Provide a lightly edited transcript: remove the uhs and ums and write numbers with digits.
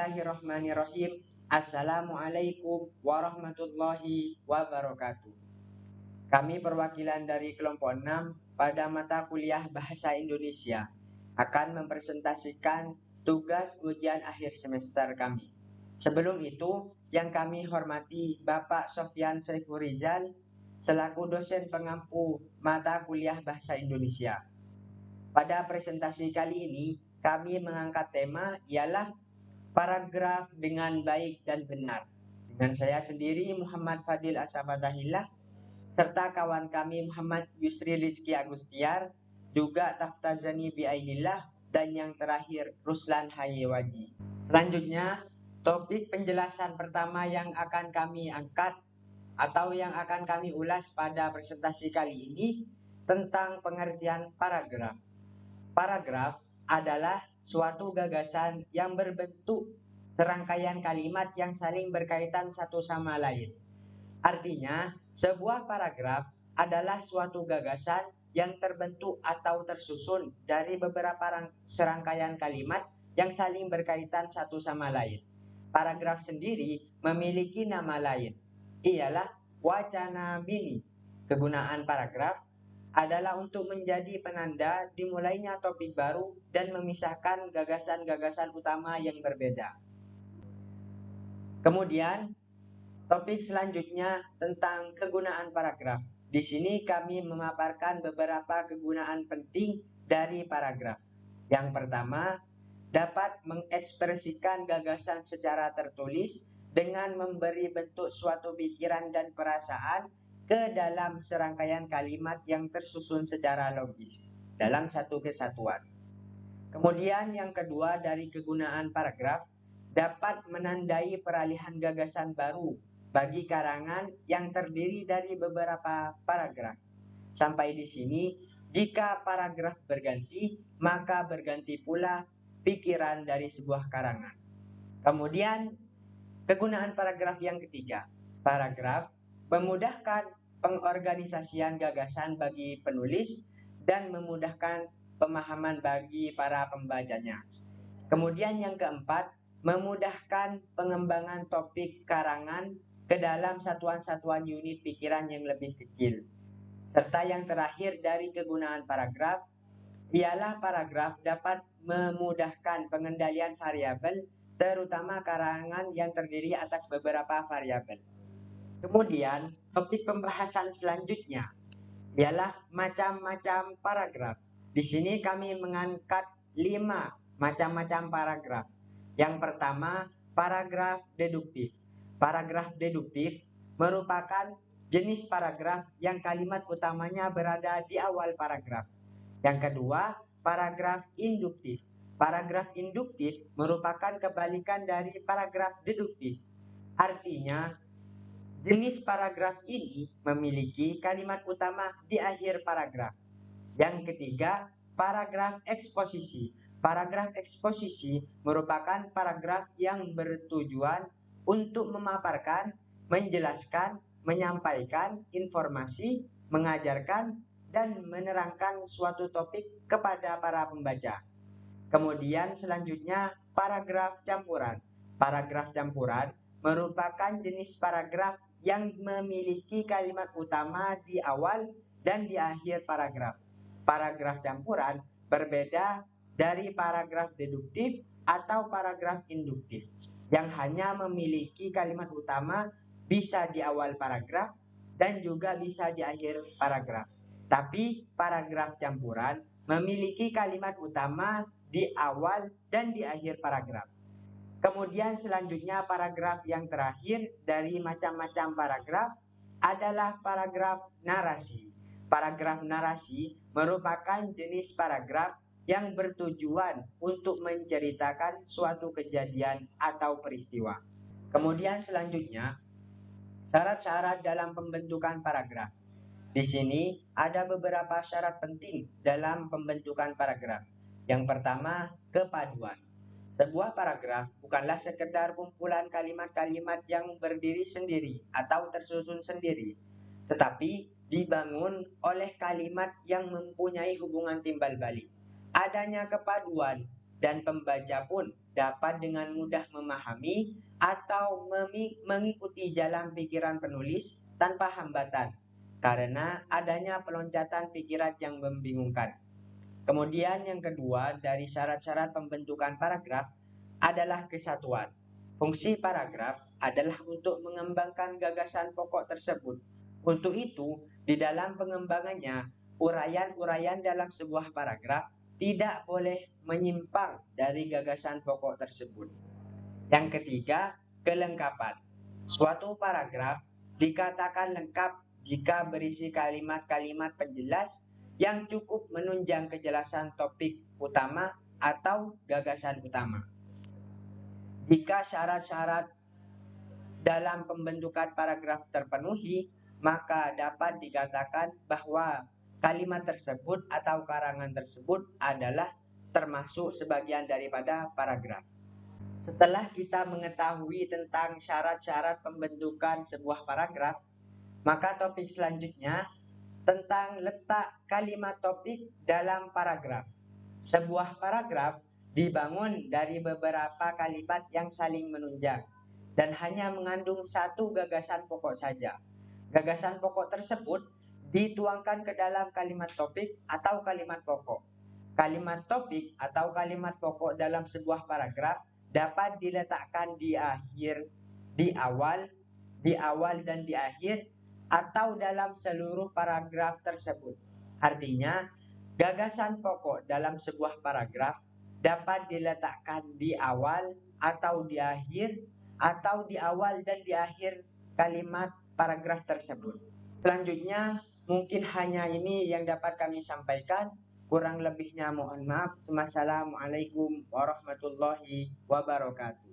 Bismillahirrahmanirrahim. Assalamualaikum warahmatullahi wabarakatuh. Kami perwakilan dari kelompok 6 pada mata kuliah Bahasa Indonesia akan mempresentasikan tugas ujian akhir semester kami. Sebelum itu, yang kami hormati Bapak Sofyan Saifurizal selaku dosen pengampu mata kuliah Bahasa Indonesia. Pada presentasi kali ini, kami mengangkat tema ialah paragraf dengan baik dan benar. Dengan saya sendiri Muhammad Fadil Asabatahillah serta kawan kami Muhammad Yusri Rizki Agustiar, juga Taftazani Biainillah, dan yang terakhir Ruslan Hayewaji. Selanjutnya, topik penjelasan pertama yang akan kami angkat atau yang akan kami ulas pada presentasi kali ini tentang pengertian paragraf. Paragraf adalah suatu gagasan yang berbentuk serangkaian kalimat yang saling berkaitan satu sama lain. Artinya, sebuah paragraf adalah suatu gagasan yang terbentuk atau tersusun dari beberapa serangkaian kalimat yang saling berkaitan satu sama lain. Paragraf sendiri memiliki nama lain, ialah wacana mini. Kegunaan paragraf adalah untuk menjadi penanda dimulainya topik baru dan memisahkan gagasan-gagasan utama yang berbeda. Kemudian, topik selanjutnya tentang kegunaan paragraf. Di sini kami memaparkan beberapa kegunaan penting dari paragraf. Yang pertama, dapat mengekspresikan gagasan secara tertulis dengan memberi bentuk suatu pikiran dan perasaan ke dalam serangkaian kalimat yang tersusun secara logis dalam satu kesatuan. Kemudian yang kedua dari kegunaan paragraf, dapat menandai peralihan gagasan baru bagi karangan yang terdiri dari beberapa paragraf. Sampai di sini, jika paragraf berganti, maka berganti pula pikiran dari sebuah karangan. Kemudian, kegunaan paragraf yang ketiga. Paragraf memudahkan pengorganisasian gagasan bagi penulis dan memudahkan pemahaman bagi para pembacanya. Kemudian yang keempat, memudahkan pengembangan topik karangan ke dalam satuan-satuan unit pikiran yang lebih kecil. Serta yang terakhir dari kegunaan paragraf, ialah paragraf dapat memudahkan pengendalian variabel, terutama karangan yang terdiri atas beberapa variabel. Kemudian, topik pembahasan selanjutnya ialah macam-macam paragraf. Di sini kami mengangkat 5 macam-macam paragraf. Yang pertama, paragraf deduktif. Paragraf deduktif merupakan jenis paragraf yang kalimat utamanya berada di awal paragraf. Yang kedua, paragraf induktif. Paragraf induktif merupakan kebalikan dari paragraf deduktif. Artinya, jenis paragraf ini memiliki kalimat utama di akhir paragraf. Yang ketiga, paragraf eksposisi. Paragraf eksposisi merupakan paragraf yang bertujuan untuk memaparkan, menjelaskan, menyampaikan informasi, mengajarkan, dan menerangkan suatu topik kepada para pembaca. Kemudian selanjutnya, paragraf campuran. Paragraf campuran merupakan jenis paragraf yang memiliki kalimat utama di awal dan di akhir paragraf. Paragraf campuran berbeda dari paragraf deduktif atau paragraf induktif yang hanya memiliki kalimat utama bisa di awal paragraf dan juga bisa di akhir paragraf. Tapi paragraf campuran memiliki kalimat utama di awal dan di akhir paragraf. Kemudian selanjutnya paragraf yang terakhir dari macam-macam paragraf adalah paragraf narasi. Paragraf narasi merupakan jenis paragraf yang bertujuan untuk menceritakan suatu kejadian atau peristiwa. Kemudian selanjutnya, syarat-syarat dalam pembentukan paragraf. Di sini ada beberapa syarat penting dalam pembentukan paragraf. Yang pertama, kepaduan. Sebuah paragraf bukanlah sekedar kumpulan kalimat-kalimat yang berdiri sendiri atau tersusun sendiri, tetapi dibangun oleh kalimat yang mempunyai hubungan timbal balik. Adanya kepaduan dan pembaca pun dapat dengan mudah memahami atau mengikuti jalan pikiran penulis tanpa hambatan karena adanya peloncatan pikiran yang membingungkan. Kemudian yang kedua dari syarat-syarat pembentukan paragraf adalah kesatuan. Fungsi paragraf adalah untuk mengembangkan gagasan pokok tersebut. Untuk itu, di dalam pengembangannya, uraian-uraian dalam sebuah paragraf tidak boleh menyimpang dari gagasan pokok tersebut. Yang ketiga, kelengkapan. Suatu paragraf dikatakan lengkap jika berisi kalimat-kalimat penjelas yang cukup menunjang kejelasan topik utama atau gagasan utama. Jika syarat-syarat dalam pembentukan paragraf terpenuhi, maka dapat dikatakan bahwa kalimat tersebut atau karangan tersebut adalah termasuk sebagian daripada paragraf. Setelah kita mengetahui tentang syarat-syarat pembentukan sebuah paragraf, maka topik selanjutnya tentang letak kalimat topik dalam paragraf. Sebuah paragraf dibangun dari beberapa kalimat yang saling menunjang dan hanya mengandung satu gagasan pokok saja. Gagasan pokok tersebut dituangkan ke dalam kalimat topik atau kalimat pokok. Kalimat topik atau kalimat pokok dalam sebuah paragraf dapat diletakkan di akhir, di awal dan di akhir atau dalam seluruh paragraf tersebut. Artinya, gagasan pokok dalam sebuah paragraf dapat diletakkan di awal atau di akhir atau di awal dan di akhir kalimat paragraf tersebut. Selanjutnya, mungkin hanya ini yang dapat kami sampaikan. Kurang lebihnya mohon maaf. Wassalamualaikum warahmatullahi wabarakatuh.